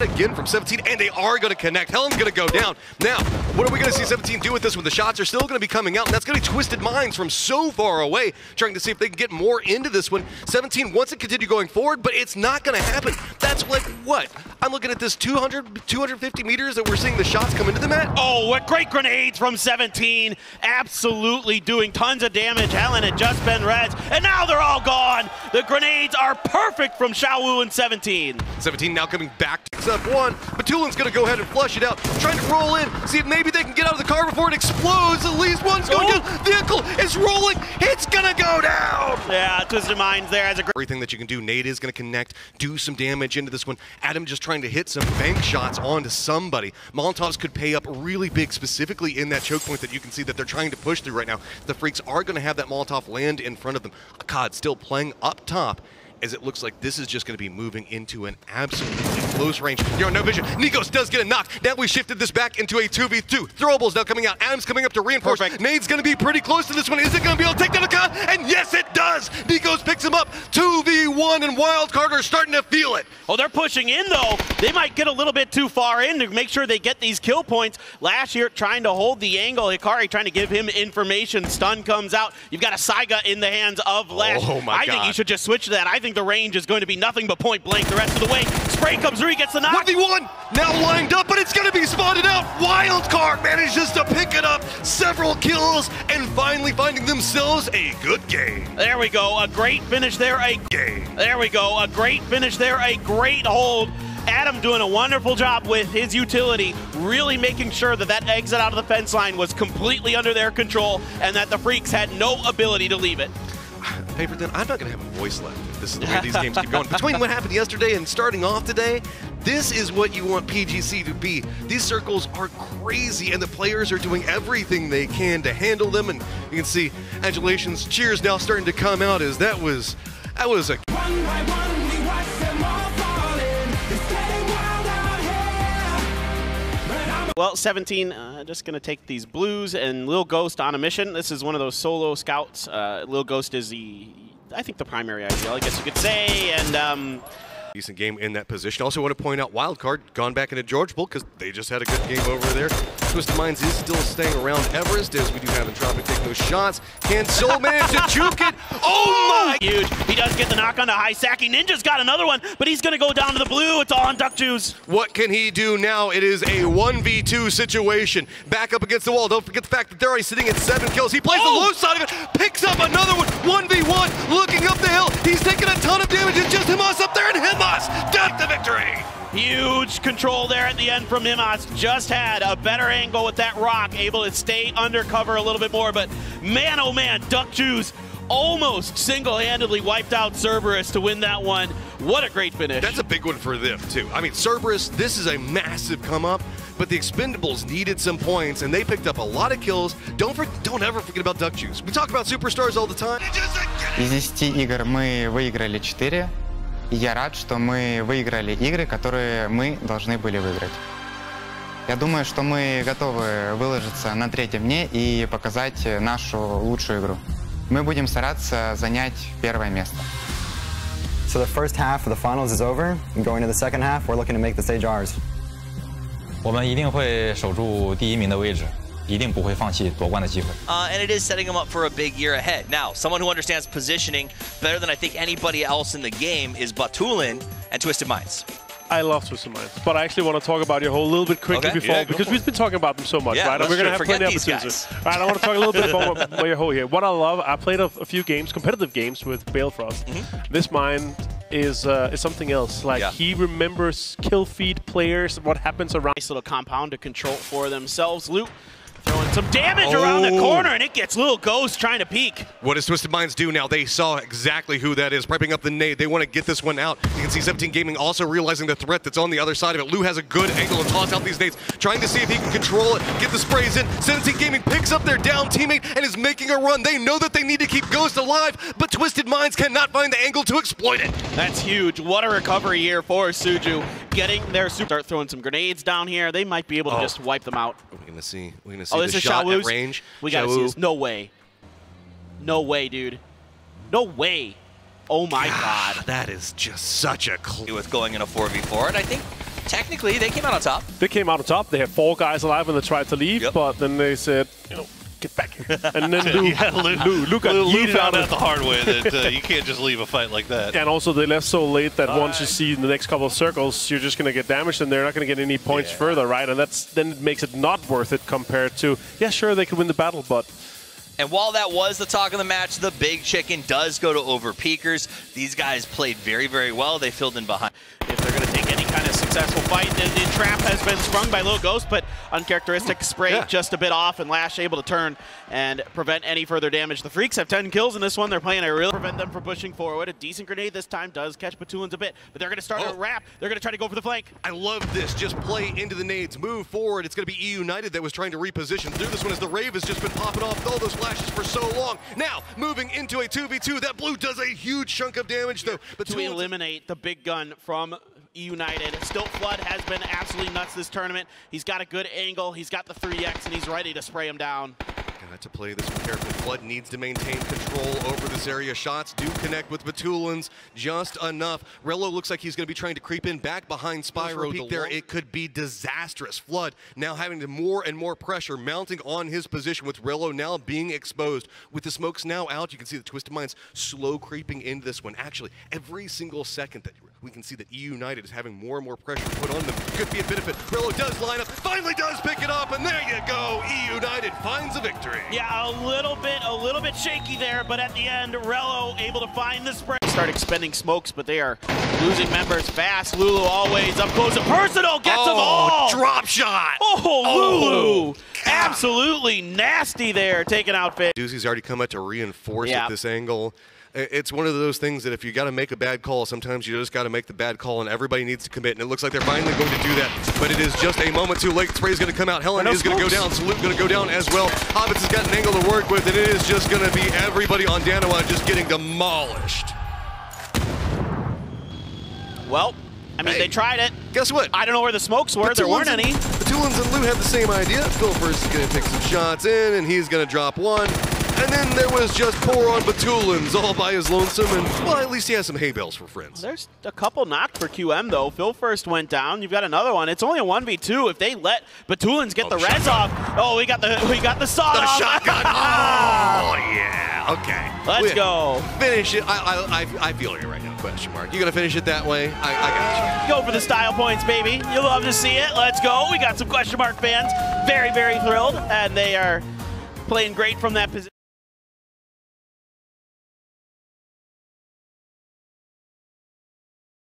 again from 17, and they are going to connect. Helen's going to go down. Now, what are we going to see 17 do with this when the shots are still going to be coming out? And that's going to be Twisted Minds from so far away, trying to see if they can get more into this one. 17 wants to continue going forward, but it's not going to happen. That's like, what? I'm looking at this 250 meters that we're seeing the shots come into the mat. Oh, what great grenades from 17. Absolutely doing tons of damage. Helen had just been reds, and now they're all gone. The grenades are perfect from Xiaowu and 17. 17 now coming back to up one, but Tulin's going to go ahead and flush it out, trying to roll in, see if maybe they can get out of the car before it explodes. At least one's going down. Vehicle is rolling. It's going to go down. Yeah, Twisted Minds there has a great... Everything that you can do. Nate is going to connect, do some damage into this one. Adam just trying to hit some bank shots onto somebody. Molotovs could pay up really big, specifically in that choke point that you can see that they're trying to push through right now. The Freaks are going to have that Molotov land in front of them. Akkad still playing up top, as it looks like this is just going to be moving into an absolutely close range. You're on no vision. Nikos does get a knock. Now we shifted this back into a 2v2. Throwables now coming out. Adam's coming up to reinforce. Perfect. Nade's going to be pretty close to this one. Is it going to be able to take down Akkad? And yes, it does. Nikos picks him up. 2v1, and Wildcard are starting to feel it. Oh, they're pushing in, though. They might get a little bit too far in to make sure they get these kill points. Last year, trying to hold the angle. Hikari trying to give him information. Stun comes out. You've got a Saiga in the hands of Lash. Oh, my God. I think you should just switch to that. I think the range is going to be nothing but point blank the rest of the way. Spray comes through, he gets the knock. 1v1, now lined up, but it's going to be spotted out. Wildcard manages to pick it up, several kills, and finally finding themselves a good game. There we go, a great finish there, There we go, a great finish there, a great hold. Adam doing a wonderful job with his utility, really making sure that that exit out of the fence line was completely under their control and that the Freaks had no ability to leave it. Paperton, I'm not going to have a voice left if this is the way these games keep going. Between what happened yesterday and starting off today, this is what you want PGC to be. These circles are crazy, and the players are doing everything they can to handle them, and you can see adulations, cheers now starting to come out as that was a... One by one, we watch them all falling. It's getting wild out here. Well, 17 just going to take these blues and Lil Ghost on a mission. This is one of those solo scouts. Lil Ghost is I think the primary ideal, I guess you could say, and decent game in that position. Also want to point out Wildcard gone back into George Bull because they just had a good game over there. Twisted Minds is still staying around Everest as we do have Entropic take those shots. Can Soul manage to juke it? Oh my! Huge. He does get the knock on the high. Saki Ninja's got another one, but he's going to go down to the blue. It's all on Duck Juice. What can he do now? It is a 1v2 situation. Back up against the wall. Don't forget the fact that they're already sitting at 7 kills. He plays the low side of it, picks up another one. 1v1, looking up the hill. He's taking a ton of damage. It's just Himas up there, and Himas got the victory. Huge control there at the end from Himas. Just had a better angle with that rock, able to stay undercover a little bit more, but man, oh man, Duck Juice almost single-handedly wiped out Cerberus to win that one. What a great finish. That's a big one for them, too. I mean, Cerberus, this is a massive come-up, but the Expendables needed some points, and they picked up a lot of kills. Don't ever forget about Duck Juice. We talk about superstars all the time. Из 10 игр мы выиграли 4. И я рад, что мы выиграли игры, которые мы должны были выиграть. Я думаю, что мы готовы выложиться на третьем дне и показать нашу лучшую игру. Мы будем стараться занять первое место. So the first half of the finals is over. Going to the second half, we're looking to make the stage ours. 我们一定会守住第1名的位置。 一定不会放弃夺冠的机会。And it is setting him up for a big year ahead. Now, someone who understands positioning better than I think anybody else in the game is Batulin and Twisted Minds. I love Twisted Minds, but I actually want to talk about your whole a little bit quickly before, because we've been talking about them so much, right? And we're going to have plenty of opportunities. Right, I want to talk a little bit about your whole here. What I love, I played a few games, competitive games with Balefrost. This Mind is something else. Like, he remembers kill feed players, what happens around. Nice little compound to control for themselves. Luke throwing some damage around the corner, and it gets Lil Ghost trying to peek. What does Twisted Minds do now? They saw exactly who that is, prepping up the nade. They want to get this one out. You can see 17 Gaming also realizing the threat that's on the other side of it. Lou has a good angle to toss out these nades, trying to see if he can control it, get the sprays in. 17 Gaming picks up their down teammate and is making a run. They know that they need to keep Ghost alive, but Twisted Minds cannot find the angle to exploit it. That's huge. What a recovery here for Suju. Getting their super. Start throwing some grenades down here. They might be able to just wipe them out. We're going to see this the is shot Xiaowu's at range. We got to see this. No way. No way, dude. No way. Oh my God. That is just such a clue. With going in a 4v4, and I think technically, they came out on top. They came out on top. They had 4 guys alive when they tried to leave, but then they said, you know, get back here. And then Lou got yeeted out the hard way that you can't just leave a fight like that. And also they left so late that once you see in the next couple of circles, you're just going to get damaged and they're not going to get any points further, right? And then it makes it not worth it compared to, yeah, sure, they could win the battle, but... And while that was the talk of the match, the big chicken does go to Overpeakers. These guys played very, very well. They filled in behind. If they're going to take any kind of successful fight, the trap has been sprung by Lil Ghost, but uncharacteristic spray just a bit off, and Lash able to turn and prevent any further damage. The Freaks have 10 kills in this one. They're playing a really prevent them from pushing forward. A decent grenade this time does catch Batulins a bit, but they're going to start a wrap. They're going to try to go for the flank. I love this. Just play into the nades, move forward. It's going to be E United that was trying to reposition through this one as the Rave has just been popping off all those flashes for so long. Now, moving into a 2v2. That blue does a huge chunk of damage, though. But to eliminate the big gun from United. Stilt Flood has been absolutely nuts this tournament. He's got a good angle. He's got the 3x, and he's ready to spray him down. Got to play this one carefully. Flood needs to maintain control over this area. Shots do connect with Batulins just enough. Rello looks like he's going to be trying to creep in back behind Spyro. Peek there, it could be disastrous. Flood now having to more and more pressure mounting on his position with Rello now being exposed. With the smokes now out, you can see the Twisted Minds slow creeping into this one. Actually, every single second that we can see that E United is having more and more pressure put on them. Could be a benefit. Rello does line up, finally does pick it up, and there you go. E United finds a victory. Yeah, a little bit shaky there, but at the end, Rello able to find the spray. Start expending smokes, but they are losing members fast. Lulu always up close and personal, gets them all. Drop shot. Lulu. Absolutely nasty there, taking out Fit. Doozy's already come out to reinforce at this angle. It's one of those things that if you got to make a bad call, sometimes you just got to make the bad call, and everybody needs to commit. And it looks like they're finally going to do that, but it is just a moment too late. Spray is going to come out. Helen is going to go down. Salute going to go down as well. Hobbits has got an angle to work with, and it is just going to be everybody on Danawa just getting demolished. Well, I mean, they tried it. Guess what? I don't know where the smokes were. There weren't any. Batulins and Lou had the same idea. Phil first is going to take some shots in, and he's going to drop one. And then there was just pour on Batulins all by his lonesome, and, well, at least he has some hay bales for friends. There's a couple knocked for QM, though. Phil first went down. You've got another one. It's only a 1v2. If they let Batulins get the res off. Oh, we got the sawed off. The shotgun. Oh, yeah. Okay. Let's go. Finish it. I feel you right now, question mark. You going to finish it that way? I got you. Go for the style points, baby. You'll love to see it. Let's go. We got some question mark fans. Very, very thrilled, and they are playing great from that position.